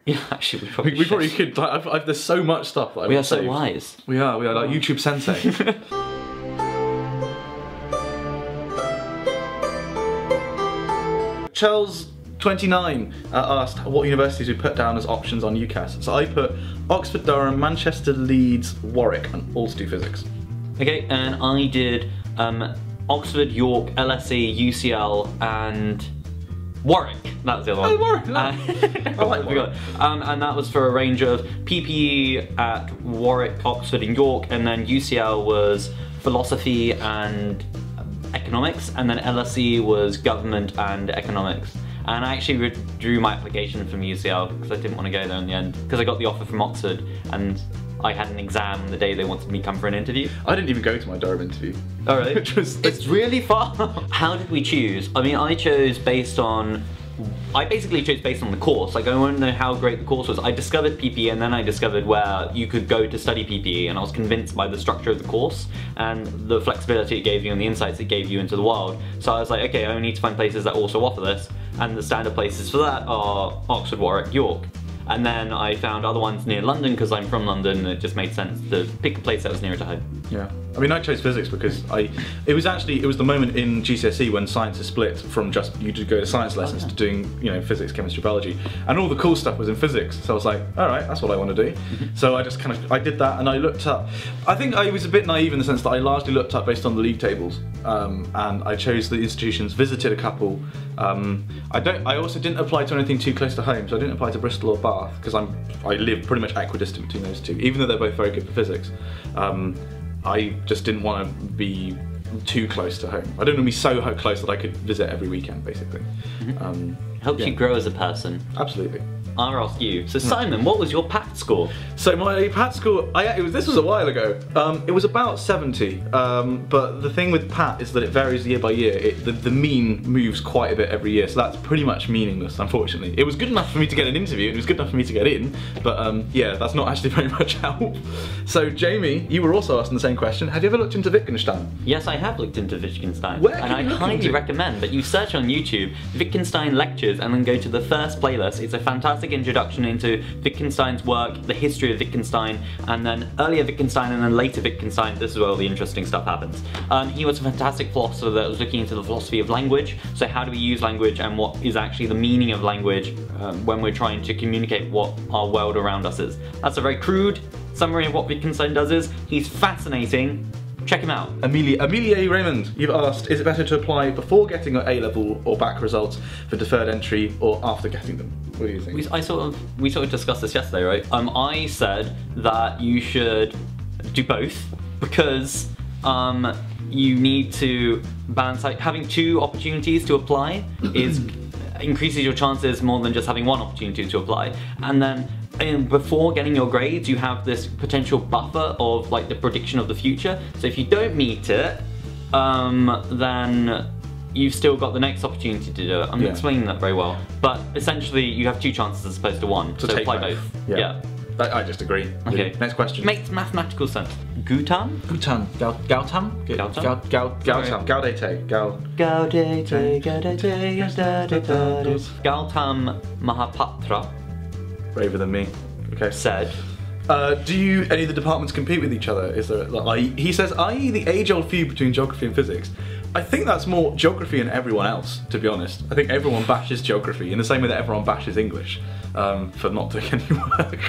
Yeah, actually, we probably could. Like, there's so much stuff that we are so wise. We are like YouTube sensei. Charles 29 asked what universities we put down as options on UCAS. So I put Oxford, Durham, Manchester, Leeds, Warwick, and all to do physics. Okay, and I did Oxford, York, LSE, UCL, and Warwick. That was the other one. Oh, Warwick. I like Warwick. And that was for a range of PPE at Warwick, Oxford, and York, and then UCL was philosophy and economics, and then LSE was government and economics. And I actually withdrew my application from UCL because I didn't want to go there in the end, because I got the offer from Oxford and I had an exam the day they wanted me to come for an interview. I didn't even go to my Durham interview. Oh really? It's really far. How did we choose? I mean, I basically chose based on the course. Like, I wanted to know how great the course was. I discovered PPE and then I discovered where you could go to study PPE, and I was convinced by the structure of the course and the flexibility it gave you and the insights it gave you into the world. So I was like, okay, I need to find places that also offer this, and the standard places for that are Oxford, Warwick, York. And then I found other ones near London because I'm from London, and it just made sense to pick a place that was nearer to home. Yeah. I mean, I chose physics because it was the moment in GCSE when science is split from just you to go to science lessons to doing, you know, physics, chemistry, biology, and all the cool stuff was in physics. So I was like, all right, that's what I want to do. So I just I did that, and I looked up. I think I was a bit naive in the sense that I largely looked up based on the league tables, and I chose the institutions, visited a couple. I also didn't apply to anything too close to home, so I didn't apply to Bristol or Bath because I live pretty much equidistant between those two, even though they're both very good for physics. I just didn't want to be too close to home. I didn't want to be so close that I could visit every weekend, basically. Helps you grow as a person. Absolutely. I'll ask you. So Simon, what was your PAT score? So my PAT score, this was a while ago. It was about 70, but the thing with PAT is that it varies year by year. The mean moves quite a bit every year, so that's pretty much meaningless, unfortunately. It was good enough for me to get an interview, it was good enough for me to get in, but yeah, that's not actually very much help. So Jamie, you were also asking the same question. Have you ever looked into Vic and Stein? Yes, I have looked into Vic and Stein. Where and I highly recommend that you search on YouTube Vic and Stein lectures and then go to the first playlist. It's a fantastic introduction into Vic and Stein's work, the history of Vic and Stein, and then earlier Vic and Stein and then later Vic and Stein. This is where all the interesting stuff happens. He was a fantastic philosopher that was looking into the philosophy of language. So how do we use language and what is actually the meaning of language when we're trying to communicate what our world around us is. That's a very crude summary of what Vic and Stein does is. He's fascinating. Check him out. Emilia Raymond, you've asked, is it better to apply before getting your A-level or back results for deferred entry or after getting them? What do you think? We sort of discussed this yesterday, right? I said that you should do both because you need to balance, like, having two opportunities to apply increases your chances more than just having one opportunity to apply. And then before getting your grades, you have this potential buffer of like the prediction of the future. So if you don't meet it, then you've still got the next opportunity to do it. I'm not explaining that very well, but essentially you have two chances as opposed to one. So apply both. Yeah. I just agree. Okay. Next question. Makes mathematical sense. Gautam? Gautam. Gautam? Gaudete. Gautam Mahapatra. Braver than me. Okay. Said. Do any of the departments compete with each other? Is there, like, he says, i.e. the age-old feud between geography and physics. I think that's more geography and everyone else, to be honest. I think everyone bashes geography in the same way that everyone bashes English for not doing any work.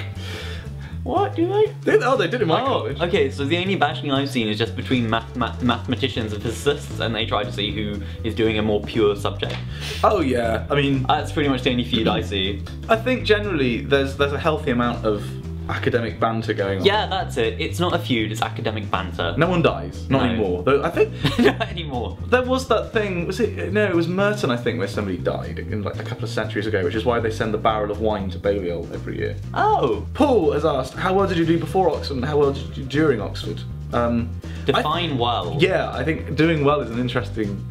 What, do they? They did in my college. Okay, so the only bashing I've seen is just between mathematicians and physicists, and they try to see who is doing a more pure subject. Oh yeah, I mean... That's pretty much the only feud I see. I think generally there's a healthy amount of academic banter going on. Yeah, that's it. It's not a feud, it's academic banter. No one dies. Not anymore. Though I think... Not anymore. There was that thing, was it? No, it was Merton, I think, where somebody died in like a couple of centuries ago, which is why they send the barrel of wine to Balliol every year. Oh! Paul has asked, how well did you do before Oxford and how well did you do during Oxford? Define well. Yeah, I think doing well is an interesting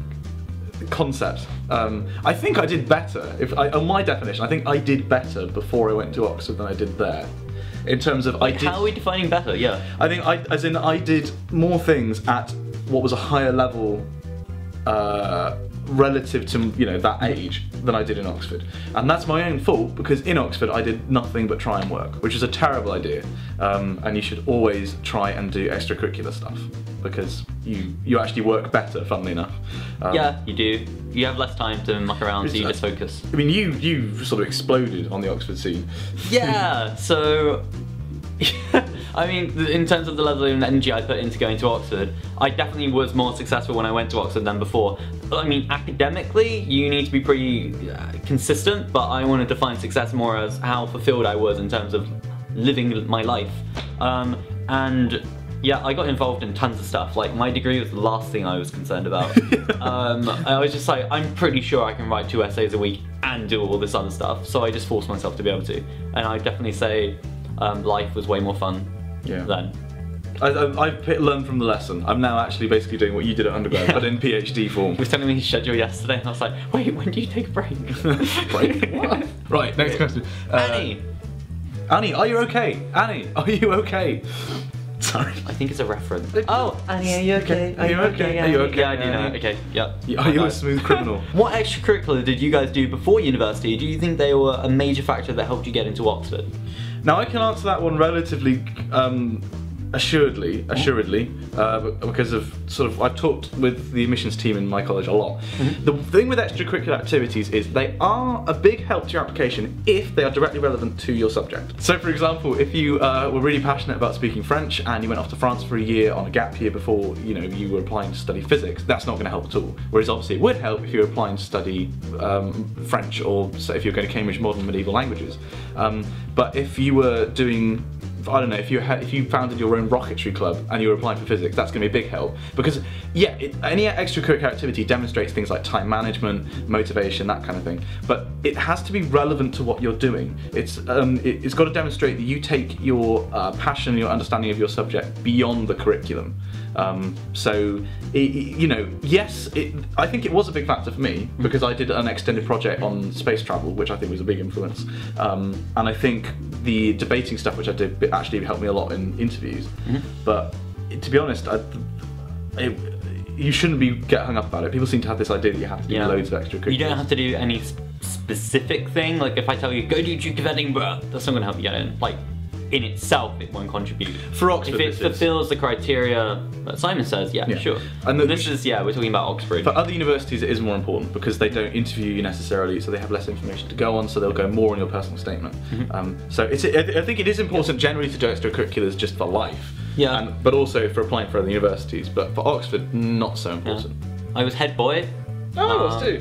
concept. I think I did better. On my definition, I think I did better before I went to Oxford than I did there. In terms of how are we defining better? Yeah. I think I did more things at what was a higher level relative to, you know, that age than I did in Oxford. And that's my own fault, because in Oxford I did nothing but try and work, which is a terrible idea. And you should always try and do extracurricular stuff, because you actually work better, funnily enough. Yeah, you do. You have less time to muck around, so you just focus. I mean, you sort of exploded on the Oxford scene. Yeah, so... I mean, in terms of the level of energy I put into going to Oxford, I definitely was more successful when I went to Oxford than before. I mean, academically, you need to be pretty consistent, but I wanted to define success more as how fulfilled I was in terms of living my life. And yeah, I got involved in tons of stuff. Like, my degree was the last thing I was concerned about. I was just like, I'm pretty sure I can write 2 essays a week and do all this other stuff, so I just forced myself to be able to. And I definitely say life was way more fun then. I've learned from the lesson. I'm now actually basically doing what you did at undergrad, but in PhD form. He was telling me his schedule yesterday, and I was like, wait, when do you take a break? Break? What? Right, next question. Annie! Annie, are you okay? Annie, are you okay? Sorry. I think it's a reference. Oh, Annie, are you okay? Are you okay? Are you okay? Yeah, I do know. Okay, yep. Are you a smooth criminal? What extracurricular did you guys do before university? Do you think they were a major factor that helped you get into Oxford? Now, I can answer that one relatively assuredly, because of sort of, I've talked with the admissions team in my college a lot. The thing with extracurricular activities is they are a big help to your application if they are directly relevant to your subject. So for example, if you were really passionate about speaking French and you went off to France for a year on a gap year before, you know, you were applying to study physics, that's not going to help at all. Whereas obviously it would help if you were applying to study French, or say if you're going to Cambridge Modern Medieval Languages. But if you were doing, I don't know, if you founded your own rocketry club and you were applying for physics, that's going to be a big help. Because, yeah, any extracurricular activity demonstrates things like time management, motivation, that kind of thing. But it has to be relevant to what you're doing. It's got to demonstrate that you take your passion, your understanding of your subject beyond the curriculum. So, you know, yes, I think it was a big factor for me, because I did an extended project on space travel, which I think was a big influence. And I think the debating stuff, which I did, actually helped me a lot in interviews. But to be honest, you shouldn't get hung up about it. People seem to have this idea that you have to do loads of extracurriculars. You don't have to do any specific thing. Like, if I tell you, go do Duke of Edinburgh, that's not going to help you get in. Like, in itself, it won't contribute. For Oxford, if it fulfills the criteria that Simon says, yeah. Sure. And this is, we're talking about Oxford. For other universities, it is more important because they don't interview you necessarily, so they have less information to go on, so they'll go more on your personal statement. So I think it is important generally to do extracurriculars just for life. But also for applying for other universities. But for Oxford, not so important. I was head boy. Oh, I was too.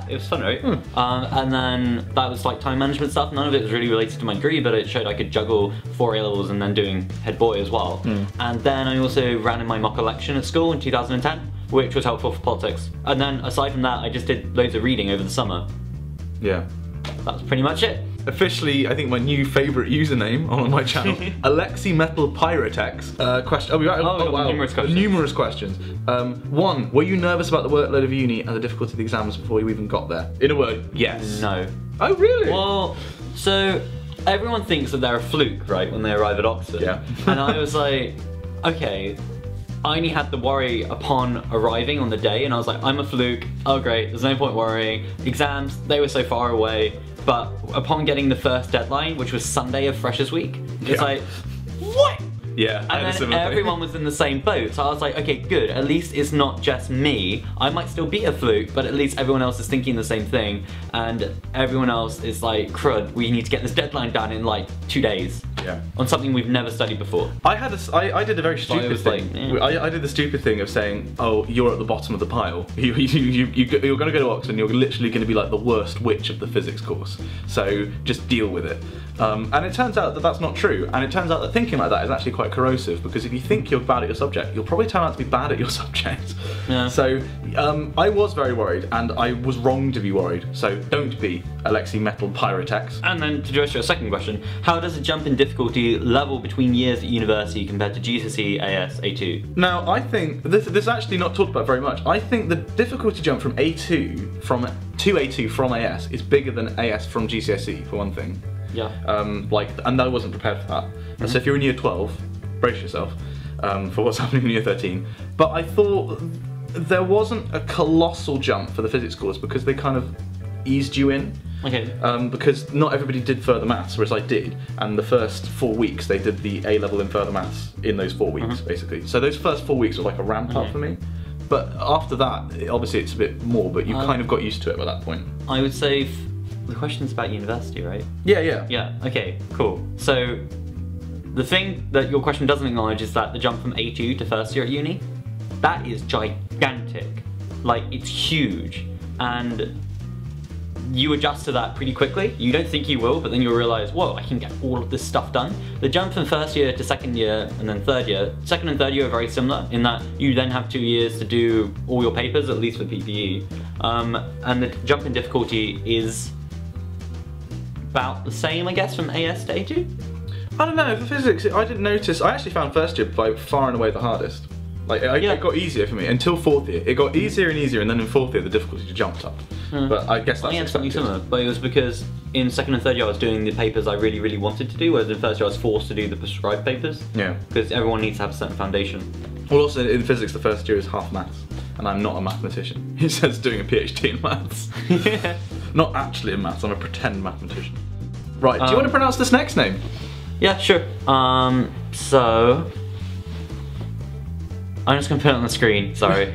It was fun, right? And then that was like time management stuff. None of it was really related to my degree, but it showed I could juggle 4 A-levels and then doing head boy as well. And then I also ran in my mock election at school in 2010, which was helpful for politics. And then aside from that, I just did loads of reading over the summer. Yeah. That was pretty much it. Officially, I think my new favourite username on my channel, Alexi Metal Pyrotex. Question. Wow. Numerous questions. Numerous questions. 1. Were you nervous about the workload of uni and the difficulty of the exams before you even got there? In a word, yes. No. Oh, really? Well, so everyone thinks that they're a fluke, right, when they arrive at Oxford. Yeah. And I was like, okay. I only had to worry upon arriving on the day, and I was like, I'm a fluke. Oh great, there's no point worrying. Exams, they were so far away. But upon getting the first deadline, which was Sunday of Freshers Week, it's like, what? Yeah, and then everyone was in the same boat, so I was like, okay, good, at least it's not just me. I might still be a fluke, but at least everyone else is thinking the same thing, and everyone else is like, crud, we need to get this deadline done in like 2 days. Yeah. On something we've never studied before. I did a very stupid thing. Like, I did the stupid thing of saying, oh, you're at the bottom of the pile. You're going to go to Oxford and you're literally going to be like the worst witch of the physics course. So just deal with it. And it turns out that that's not true. And it turns out that thinking like that is actually quite corrosive, because if you think you're bad at your subject, you'll probably turn out to be bad at your subject. Yeah. So I was very worried, and I was wrong to be worried. So don't be, Alexi Metal Pyrotex. And then to address your second question, how does a jump in difficulty level between years at university compared to GCSE, AS, A2? Now, I think this is actually not talked about very much. I think the difficulty jump from A2 to A2 from AS is bigger than AS from GCSE, for one thing. Yeah. And I wasn't prepared for that. So if you're in year 12, brace yourself for what's happening in year 13. But I thought There wasn't a colossal jump for the physics course because they kind of eased you in. Okay. Because not everybody did further maths, whereas I did, and the first 4 weeks they did the A level in further maths in those 4 weeks, basically. So those first 4 weeks were like a ramp up for me. But after that, obviously it's a bit more, but you kind of got used to it by that point. I would say the question's about university, right? Yeah, yeah. Yeah, okay, cool. So, the thing that your question doesn't acknowledge is that the jump from A2 to first year at uni, that is gigantic. Like, it's huge. And you adjust to that pretty quickly. You don't think you will, but then you'll realize, whoa, I can get all of this stuff done. The jump from first year to second year and then third year, second and third year are very similar in that you then have 2 years to do all your papers, at least for PPE. And the jump in difficulty is about the same, I guess, from AS to A2? I don't know, for physics, I didn't notice. I actually found first year by far and away the hardest. Like, it got easier for me until fourth year. It got easier and easier, and then in fourth year the difficulty jumped up. But I guess that's I had something similar, but it was because in second and third year I was doing the papers I really, really wanted to do, whereas in first year I was forced to do the prescribed papers. Yeah. Because everyone needs to have a certain foundation. Well, also in physics, the first year is half maths, and I'm not a mathematician. He says doing a PhD in maths. Yeah. Not actually in maths, I'm a pretend mathematician. Right, do you want to pronounce this next name? Yeah, sure. So I'm just gonna put it on the screen, sorry.